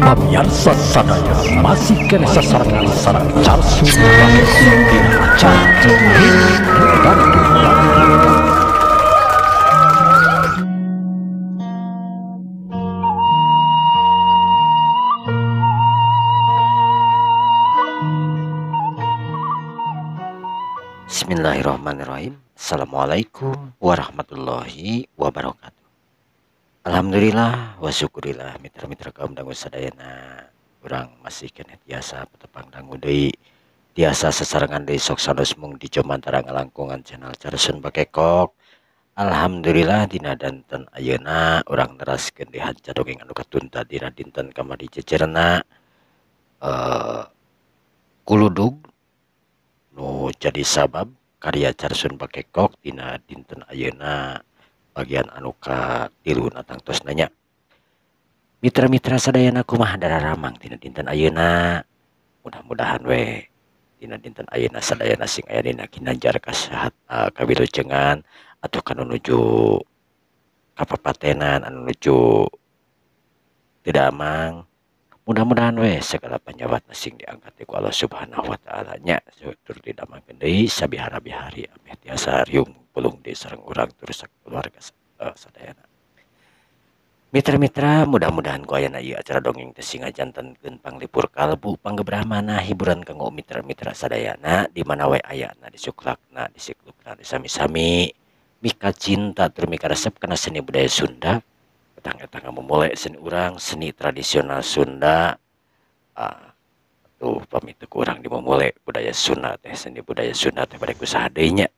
Pemirsa sadaya masih kena sasaran sarang Charsu pakai tina cantik dan dunia. Bismillahirrahmanirrahim. Assalamualaikum warahmatullahi wabarakatuh. Alhamdulillah wa syukurillah mitra-mitra kaum dangu sadayana urang masih kena tiasa petepang dangu deui tiasa sasarangan deui sok sanes mung di jomantara ngalangkungan channel Carsun Bakekok. Alhamdulillah dina danten ayeuna urang neraskeun di hanca dongeng anu katunta dina dinten kamari jejerna kuludug nu jadi sabab karya Carsun Bakekok dina dinten ayeuna bagian anu ka tilu natangtos nanya mitra-mitra sadayana kumaha dararamang dina dinten ayeuna. Mudah-mudahan we dina dinten ayeuna sadayana sing aya dina Ginanjar kasehat kawilujengan atau kanu nuju kapapatenan anu nuju tidamang. Mudah-mudahan we segala panjawat sing diangkat ku Allah Subhanahu wa taala nya tur didamangkeun deui sabihara-bihari ame tiasa riung pulung di sareng urang terus keluarga sadayana. Mitra-mitra, mudah-mudahan ku ayeuna ieu acara dongeng teh singa jantenkeun panglipur kalbu panggebrah mana hiburan kanggo mitra-mitra sadayana di mana we ayana di suklakna di siklukna di sami-sami mika cinta tur mika resep kana seni budaya Sunda. Petang-petang memulai seni urang seni tradisional Sunda. Tuh pamitu kurang dimulai budaya Sunda teh seni budaya Sunda teh pada usaha deui nya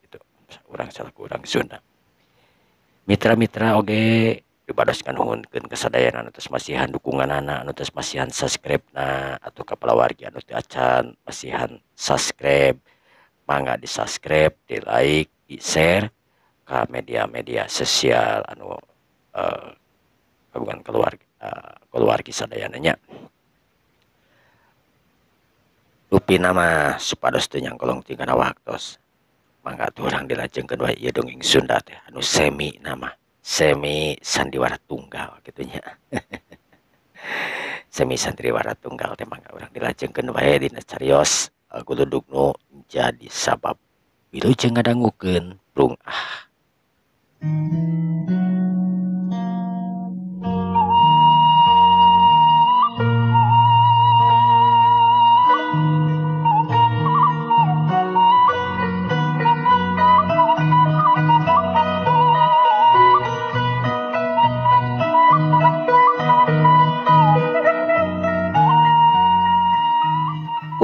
gitu urang salah kurang Sunda. Mitra-mitra oge dibadoskan nuhunkeun kasadayana anu tos masihan dukunganana anu tos masihan subscribe-na atau kepala wargi anu teu acan masihan subscribe mangga di subscribe di like di share ka media-media sosial anu kagungan keluarga sadayana nya. Rupi nama supados teu nyangkolong tingkana waktos mangga urang dilajengkeun wae ieu dongeng Sunda teh anu semi nama semi sandiwara tunggal kitu nya. Semi sandiwara tunggal teh mangga urang dilajengkeun wae dina carios kuludug nu jadi sabab wilujeng ngadangukeun prung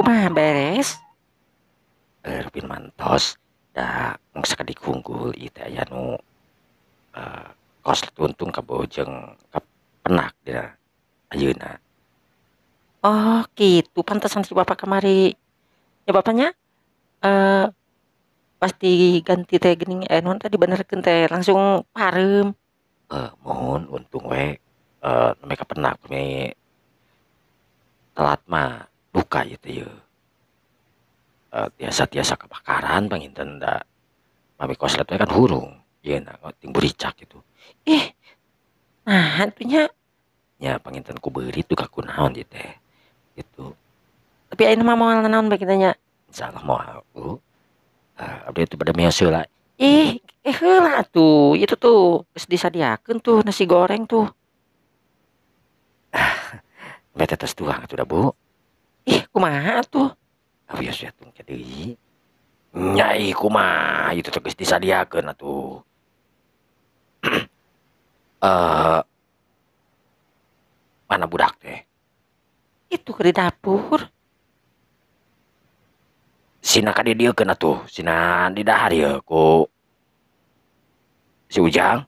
Kumaha beres? Rupin mantos da mung sakadik hunggul ieu teh aya nu kos tuntung ka bojeng ka penak dina ayeuna. Oh gitu, pantesan si bapak kemari. Ya bapaknya pasti ganti teh geuning non tadi benerkeun teh langsung pareum. Mohon untung we mereka penak me telat mah duka ieu teh yeuh. Tiasa-tiasa kebakaran panginten da mami koslet we kan hurung yeuna ting buricak gitu. Nah atuh nya. Nya panginten ku beurit duka kunaon ieu teh gitu. Tapi ayeuna mah moal nanaon bae kita nya. Insyaallah moal ku. Abdi teh bade meos heula. Heula atuh, itu tuh geus disadiakeun tuh nasi goreng tuh. Bete tos tuang atuh da Bu. Kumaha atuh? Awios ya tung deui. Nyai kumaha itu teh geus disadiakeun atuh. Mana budak teh? Itu ke di dapur. Sina ka didieukeun atuh, sina di dahar ieu ku si Ujang.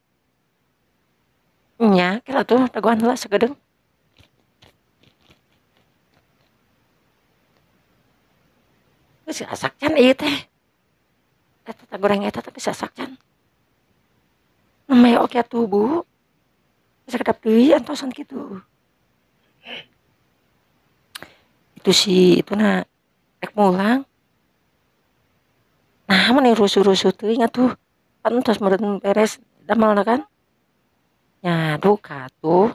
Nya kira tuh dagoan heula sagedeung. Geus asak can ieu teh. Eta teh goreng eta teh geus asak can. Nembe oge atuh Bu. Sakedap deui antosan kitu. Itu si ituna rek mulang. Nah, mun rusuh-rusuh teuing atuh. Kan tos meureun beres damelna kan. Nya duka tuh.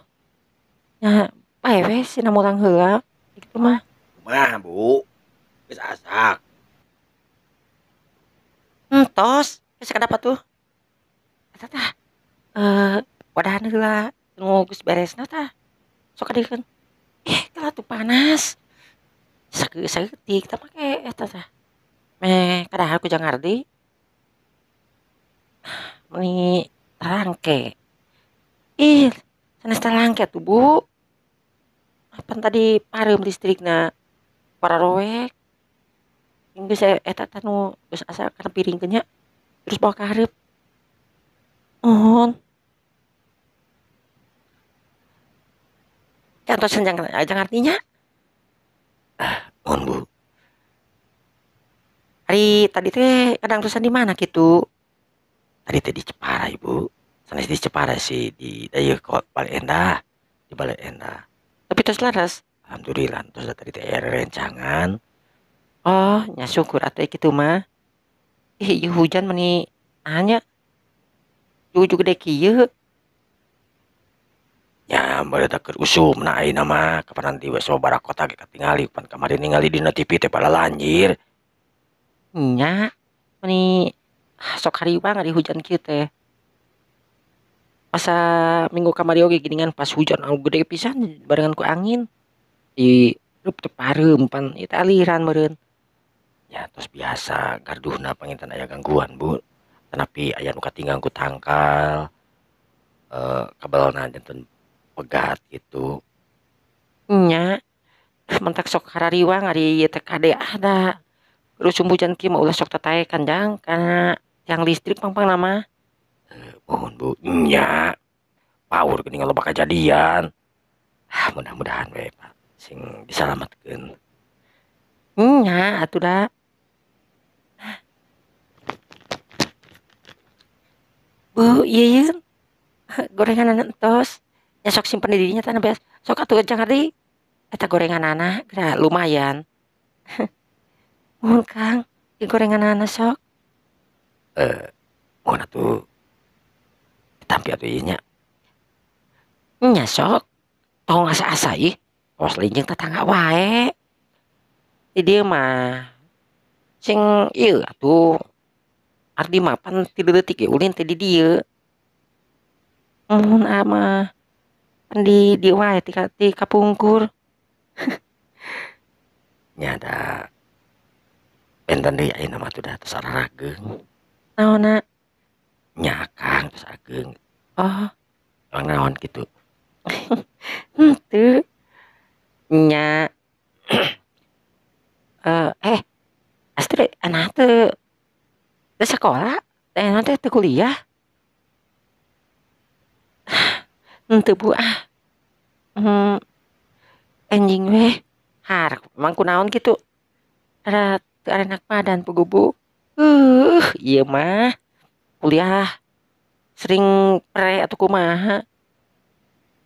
Nya bae we sina mulang heula. Gitu mah. Kumaha Bu? Geus asak. Entos, geus kadapa tuh? Eta tah wadahan heula nu geus beresna tah. Sok kadikeun. Geula tuh panas. Saeutik tah make eta tah. Meh kadahar ku Jangardi. Meuni talangke. Ih, sanes talangke atuh Bu. Pan tadi pareum listrikna pararoek. Geus eta tah nu geus asa kana piringkeun nya. Terus bawa ka hareup. Nuhun. Cantosan Jangardi nya. Nuhun Bu. Ari tadi teh kadangtosan di mana kitu? Tadi teh di Jepara Ibu. Sanes di Jepara sih di dayeuh kok Bale Endah. Di Bale Endah. Tapi tos laras. Alhamdulillah terus tadi teh aya rencangan. Oh, nya syukur atuh kitu mah. Ih, ieu hujan meuni anya. Jugu gede kieu. Ya barudak keur usumna ayeuna mah kapan nanti we sababaraha kota ge katingali pan kamari ningali dina TV teh pada lanjir. Nya meuni sok hariwang ari hujan kieu teh. Asa minggu kamari oge geuningan pas hujan anu gede pisan barengan ku angin. Di reup teu pareum pan ieu teh aliran meureun. Ya tos biasa garduhna panginten aya gangguan Bu. Tanapi aya nu katinggal ku tangkal. Kabelna janten pegat gitu. Nya mentak sok harariwang ari ieu teh kade ada. Terus hujan kieu mah ulah sok tataekan jang kana tiang listrik pang-pangna mah. Mohon Bu. Nya. Paur geuning loba kajadian. Mudah-mudahan we Pak sing disalametkeun. Nya atuh da. Bu, ieu gorenganan entos. Ya sok simpen di dinya tah beas. Sok atuh Jangardi. Eta gorenganana geura lumayan. Nuhun Kang. Ieu gorenganana sok. Mohon atuh ditampi atuh ieu nya. Nya sok. Tong asa-asa ih. Awas linjeng tetangga wae. Di dieu mah sing ieu atuh. Ardi mah pan 3 leutik ge ulin teh di dieu. Mun mah pan di dieu wae ti kapungkur. Nya da benten deui ayeuna mah tuh da tos ararageung. Naonna? Nya Kang tos ageung. Oh, Naon kitu. henteu. Nya Astri anak teu sekolah, ayeuna teh teu kuliah. Henteu Bu enjing weh. Harek emang kunaon kitu. Ada teu enak badan puguh ieu mah kuliah sering pre atuh kumaha.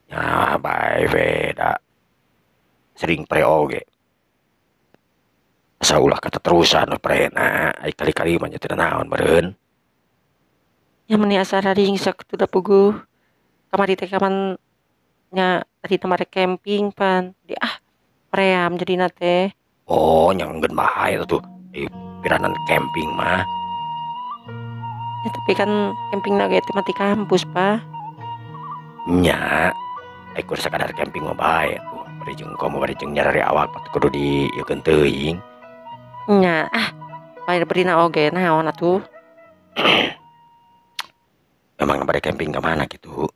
Ya bae we da sering pre oge. Asa ulah kateterusan we prena ai kali-kali mah nya teu naon meureun. Nya meuni asa ringsek teu da puguh. Kamari teh kaman nya tadi teh mare camping pan. Di pream jadina teh. Oh nya enggeun bae tuh. Piranan camping mah. Ya tapi kan campingna ge teh mah ti kampus, Pak. Nya kur sakadar camping mah bae tuh. Bari jeung komo bari jeung nyarari awak kudu di ieukeun teuing. Nya bae berina oge naon atuh. Memang bari camping ka mana gitu.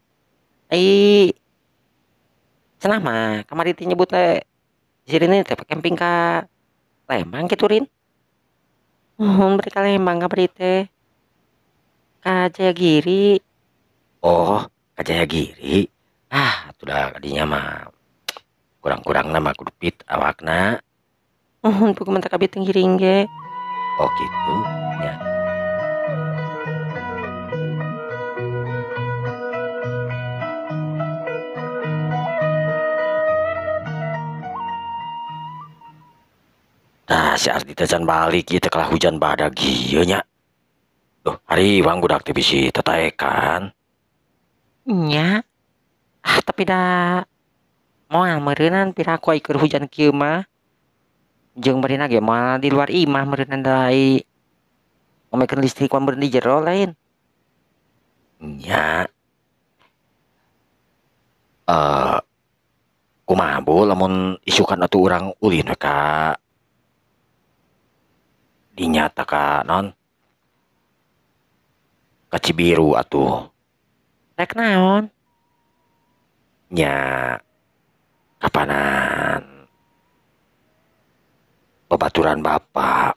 Cenah mah kamari teh nyebut teh sirine teh camping ka Lembang kitu Rin. Nuhun bari ka Lembang kamari teh. Ka Jayagiri. Oh, ka Jayagiri. Atuh da kadinya mah kurang-kurang nama kudu pit awakna. Nuhun puguh mentak abi teu ngiring ge. Oh gitu. Ya. Nah, si Ardi teh can balik ieu teh kalah hujan badag ieu nya. Duh, hari wang budak teh bisi tetaekan. Nya tapi dah moal meureunnan piraku ai keur hujan kieu mah jeung beurina ge moal di luar imah meureunnan da ai ngomekeun listrik mah meureun di jero lain. Nya eh kumaha Bu lamun isukan atuh urang ulin we ka dinya teh ka naon ka Cibiru atuh. Rek naon? Nya kapanan babaturan bapak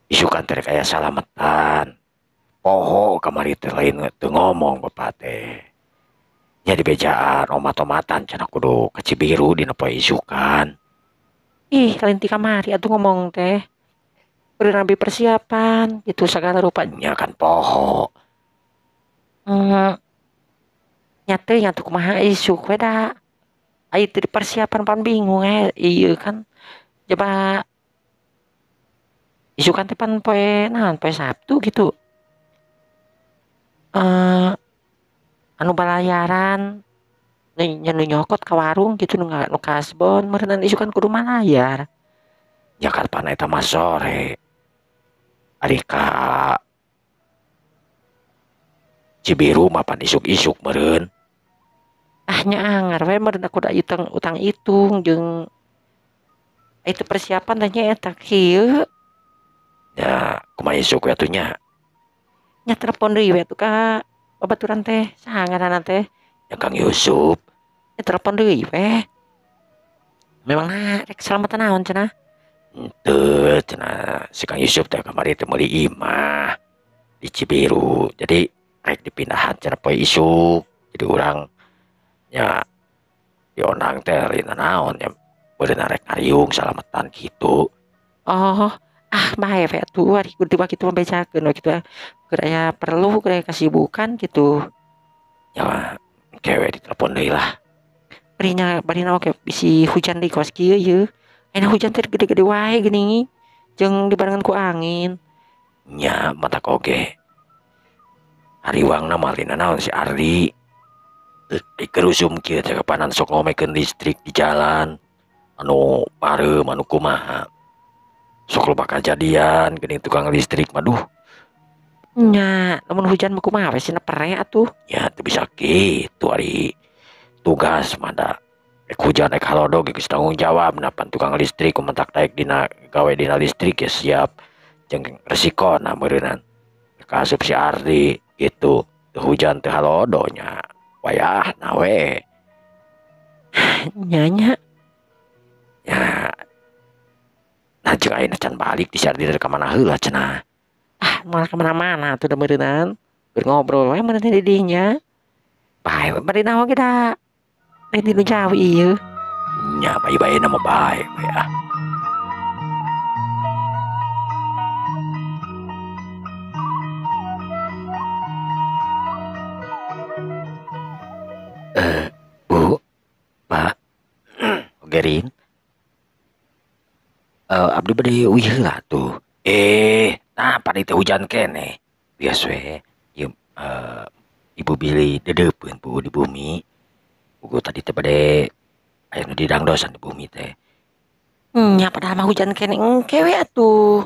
isukan teh rek aya salametan poho kamari teh lain teu ngomong bapak teh nya di bejaan omat-omatan cenah kudu ka Cibiru dina poe isukan. Ih, lain ti kamari atuh ngomong teh. Beureun abi persiapan gitu sagala rupa. Nya kan poho Nya teu nya tuh kumaha isuk we da. Ai teu persiapan pan bingung ieu kan coba isukan teh pan poe naon poe Sabtu gitu. Anu balayaran nu nyokot ka warung gitu nu kasbon meureunnan isukan kudu malayar. nya kapan eta mah sore ari ka Cibiru mah pan isuk-isuk meureun. Ah nya angar we meureun aku da utang itung jeung itu persiapan teh nya eta kieu. Ya kumaha isuk we atuh nya. Nya telepon deui we atuh ka babaturan teh saha ngaranna teh? Ya Kang Yusuf. Nya telepon deui we. Memangna rek salamatan naon cenah? Henteu cenah si Kang Yusuf teh kamari teh meuli imah di Cibiru. Jadi rek dipindahan cenah poe isuk. Jadi urang nya diondang teh lina naon nya meureun rek ngariung salametan kitu. Oh, bae we atuh ari tiba kitu mah bejakeun we kitu keur aya perlu keur aya kasibukan gitu. Ya kewe ditelepon deui lah. Barina oke bisi hujan di kos kieu yeuh. Ayeuna hujan teh gede-gede wae geuning jeung dibarengan ku angin. Nya matak oge. Hariwangna mah lina naon si Ardi. Dikerusum kieu teh kapanan sok ngomekeun listrik di jalan. Anu parem anu kumaha. Sok loba kajadian geuning tukang listrik mah duh. Nya lamun hujan mah kumaha we cenah pere atuh. Ya teu bisa kitu ari tugas mah da. Ek hujan ek halodog geus tanggung jawab napan tukang listrik kumatak daek dina gawe dina listrik ya siap jeung resikona meureunnan. Kasup si Ardi gitu. Teu hujan teu halodo nya. Wayahna we. Nya Ya nah jeung ayeuna can balik di si Ardi dari ka mana heula cenah. malah kemana-mana tuh da meureunnan. Ngobrol we meureun di dinya. Bae barina oge da. Lain di nu jauh ieu. Nya bae-bae mah bae we ah. Bu, Pak, Gerin. Abdi bade wih heula tuh. Nah pada itu hujan kene. Bias we. Ieu Ibu Billy dedeupeun Bu di bumi. Buku tadi teh bade aya nu didangdosan di bumi teh. Nya padahal mah hujan kene engke we atuh.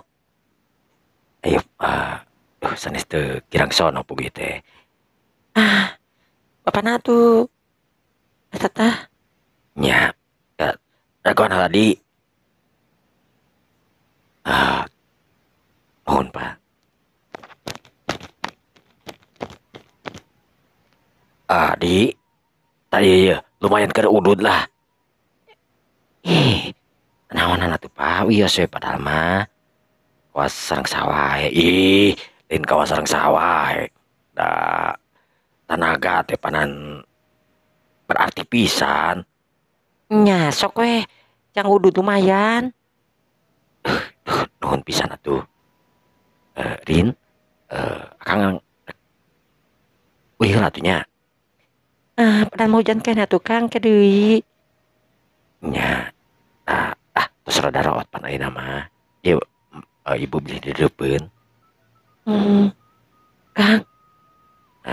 Ayo sanes teu kirang sono puguh teh. Bapana tuh eta tah Nya raguan tadi. Mohon Pak. Di tadi ya lumayan keur udud lah. Naonan atuh Pak? Wios we padahal mah. Kawas sareng sawah. Lain kawas sareng sawah. Da tanaga teh panan berarti pisan. nya sok we jang udud lumayan. Nuhun pisan atuh. Rin, Kang wih heula atuh nya. Padahal mau hujan kene atuh Kang ke deui. Nya terus rada rawat pan ayeuna mah. Ieu Ibu beli dedeupeun. Kang,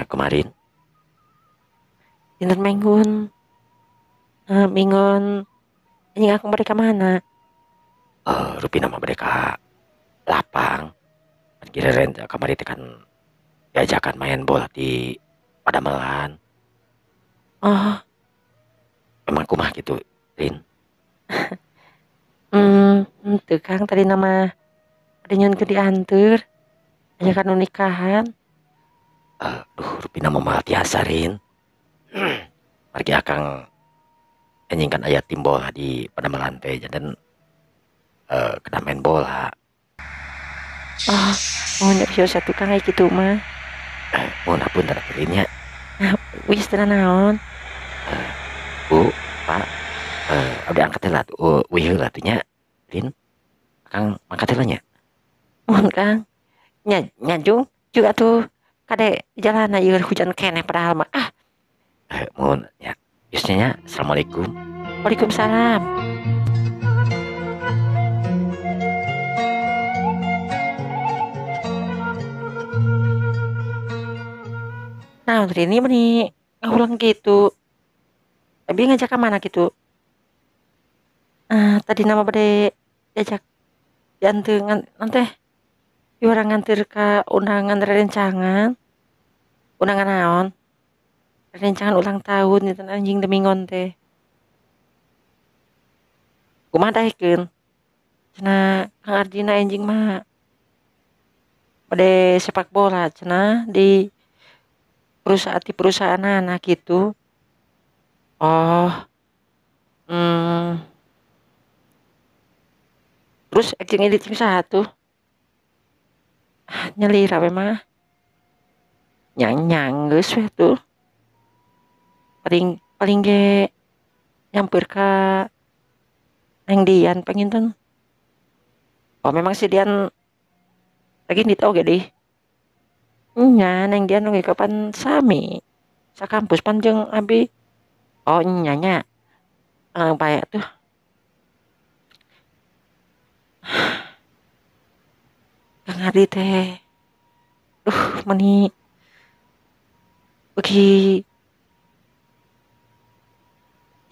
Kemarin dinten minggun minggun anjing aku mereka mana Rupi nama mereka lapang kira renta kamari teh kan diajakan main bola di Padamelan. oh Emang kumah gitu, Rin. Teu Kang tadi nama ada nyon ke diantar ajakan nikahan. Rupi nama mal tiasa, Rin. Margi akang anjingkan aya tim bola di Padamelan teh dan kena main bola. Oh mohon bisa satu Kang kayak gitu mah Mohon ampun tara Rin ya. wis tenan naon Bu, Pak, abdi angkat heula tuh, wih heula tuh nya, Rin. Kang mangkat heula nya. mohon Kang nyajung juga tuh kade jalan ieu hujan keneh padahal mah Mohon ya. Biasanya nya, Assalamualaikum. Waalaikumsalam. Nah, ini meni ngulang gitu. Tapi ngajak ke mana gitu? Tadi nama bade diajak dianteungan nanti orang nganter ke undangan rencangan. Undangan naon? Rencangan ulang tahun itu anjing demi ngonte. Kumaha daekeun? Cenah Kang Ardina anjing mah bade sepak bola cenah di perusahaan anak gitu. Oh, terus acting editing satu nyelira memang nyang geus we tuh paling paling ge nyamper ka Neng Dian penginten. Oh memang si Dian lagi di oge deh. Nya Neng Dian oge kapan sami sakampus panjang abi. Oh nya nya bae tuh. Kang Ardi teh. Meni bagi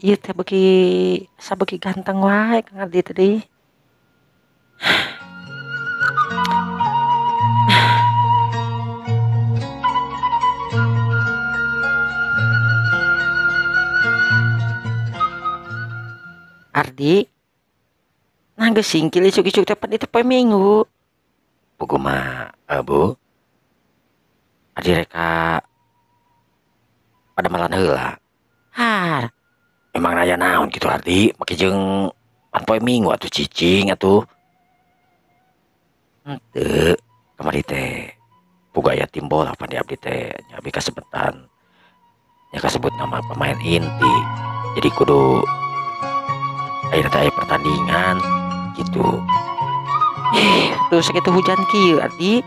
ieu teh bagi sabagi ganteng wae Kang Ardi tadi. Ardi, nah geus singkil isuk-isuk teh pan itu poe Minggu. Pugu mah, Bu. Adi reka Padamelan heula. Har, Emang raya naon gitu Ardi, make jeung pan poe Minggu atuh cicing atuh. Henteu, kamari teh boga aya tim bola pan di abdi teh, nya abdi kasebutan. Nya kasebut nama pemain inti. Jadi kudu ayeuna teh aya pertandingan gitu. tuh sakitu hujan kieu Ardi.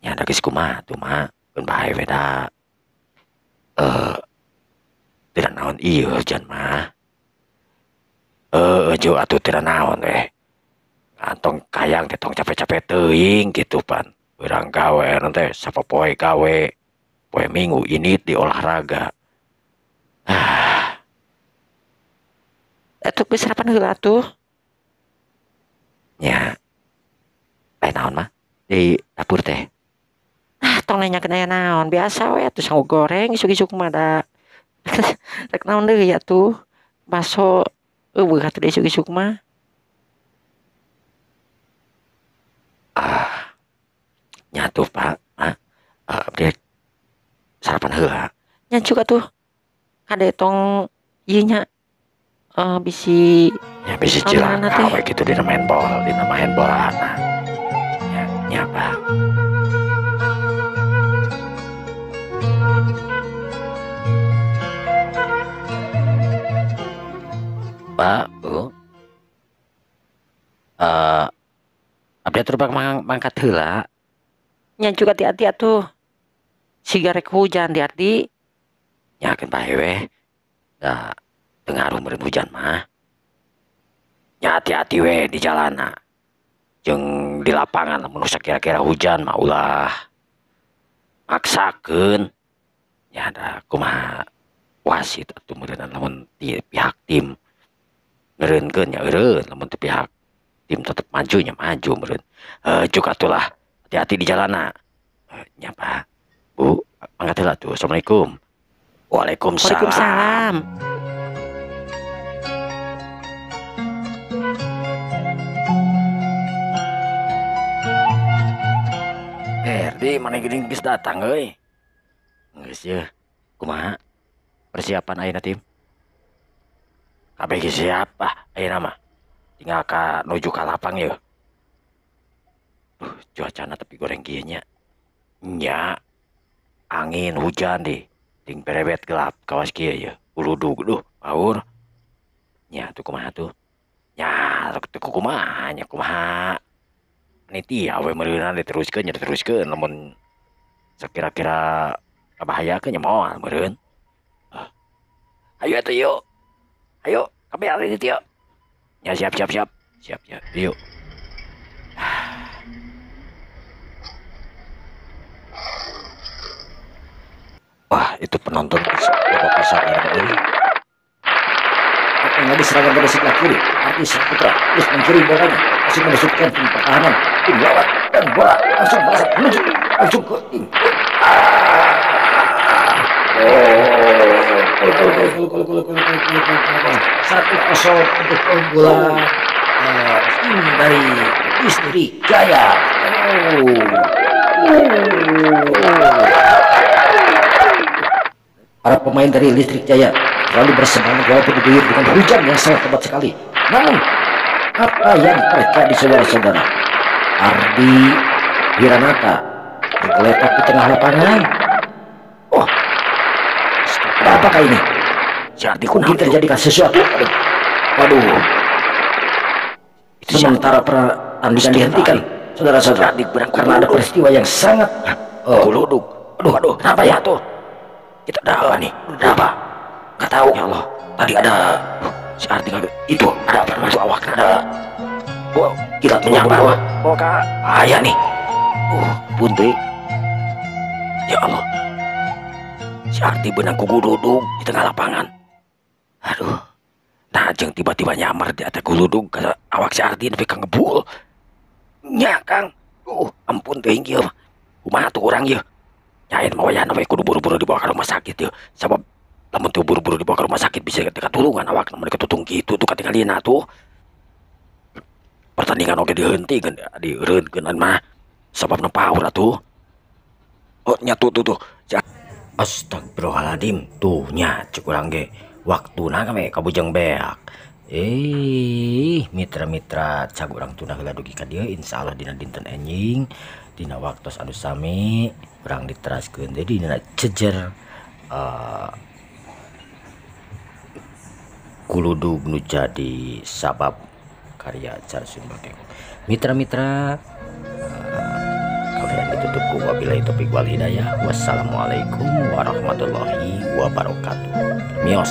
Nya da geus kumaha tuh mah, keun bae we da. Tidak naon ieu hujan mah. Jo atuh tidak naon weh. Antong kayang teh tong capek-capek teuing gitu pan. Urang gawe teh sapopoe gawe. Poe Minggu ini di olahraga. Atuh geus sarapan heula atuh. Nya lain naon mah di dapur teh. Tong nanyakeun aya naon, biasa we atuh sangu goreng isuk-isuk mah da. Rek naon deui atuh. Baso eueuh atuh da isuk-isuk mah. Nya tuh Pak, abdi sarapan heula. Nya juga tuh kade tong ieu nya bisi Nya bisi naon cilang ngaranna teh. gawe gitu dina main bola nah. Nya Pak. Pak, Bu. Abdi terbang mangkat heula. Nya juga hati-hati atuh. Siga rek hujan di Ardi. Nyakeun bae weh. Da teu ngaruh meureun hujan mah. Nya hati-hati weh di jalanna. Jeung di lapangan lamun sakira-kira hujan mah ulah maksakeun. Ya da kumaha wasit atuh meureun lamun ti pihak tim ngeureunkeun nya eureun, lamun ti pihak tim tetep maju nya maju meureun. Cuk atuh lah, hati-hati di jalanna. Nya Pak, Bu, mangga heula tuh. Assalamualaikum. Waalaikumsalam. Waalaikumsalam. Herdi mana geuning geus datang euy. Geus ye. Kumaha? Persiapan ayeuna tim? Kabeh geus siap ayeuna mah. Tinggal ka nuju ka lapang ye. Cuacana tapi goreng kieu nya. Nya angin hujan deh. Ting perebet gelap kawas kieu ye. Uludug duh baur. Nya tuh kumaha tuh? Nya teu kumaha nya kumaha. Panitia we meureunna diteruskeun nya diteruskeun lamun sakira-kira kabahayakeun nya moal meureun. Ayo atuh yuk. Ayo kabeh ari di yuk. Ya siap. Siap ya. Yuk. Wah, itu penonton Bapak bisa ini. Yang lagi serangan dari sebelah kiri, Artis Putra terus mengkirim bolanya, masih menusukkan tim pertahanan, tim lawan dan bola langsung melesat menuju langsung ke tim. Gol. 1-0 untuk keunggulan tim dari Listrik Jaya. Para pemain dari Listrik Jaya selalu bersemangat walaupun diguyur dengan hujan yang sangat hebat sekali. Namun, apa yang terjadi saudara-saudara? Ardi Wiranata tergeletak di tengah lapangan. Oh, apakah ini? Mungkin terjadikan sesuatu. Waduh. Sementara pertandingan dihentikan, saudara-saudara, karena ada peristiwa yang sangat geluduk. Aduh, kenapa ya tuh? Kita ada apa nih? Ada apa? Gak tahu. Ya Allah, tadi ada si Arti itu ada apa masuk awak ada. Wow, kita menyambar. Oh kak, bahaya nih. Bunti. Ya Allah, si Arti benang kuku duduk di tengah lapangan. Aduh, nah jeng tiba-tiba nyamar di atas guludug ke awak si Arti tapi kang ngebul. Nya kang, ampun teh ieu mah. Kumaha tuh urang ieu? Nyain mawayana we kudu buru-buru dibawa ke rumah sakit ya. Sabab lamun teu buru-buru dibawa ke rumah sakit bisa katulungan awak lamun ketutung kitu tuh katingalina tuh. Pertandingan oge dihentikeun dieureunkeun mah sabab nepaur atuh. Oh nya tuh. Astagfirullahaladzim tuh nya cek urang ge waktuna we kabujang beak. Mitra-mitra cag urang tuna heula dugi ka dieu insyaallah dina dinten enjing dina waktos anu sami urang diteraskeun deui dina cejer kuludug nu jadi sabab karya Carsun Bageng. Mitra-mitra kalian ditutup ku wabillahi taufiq wal hidayah. Wassalamualaikum warahmatullahi wabarakatuh. Mios.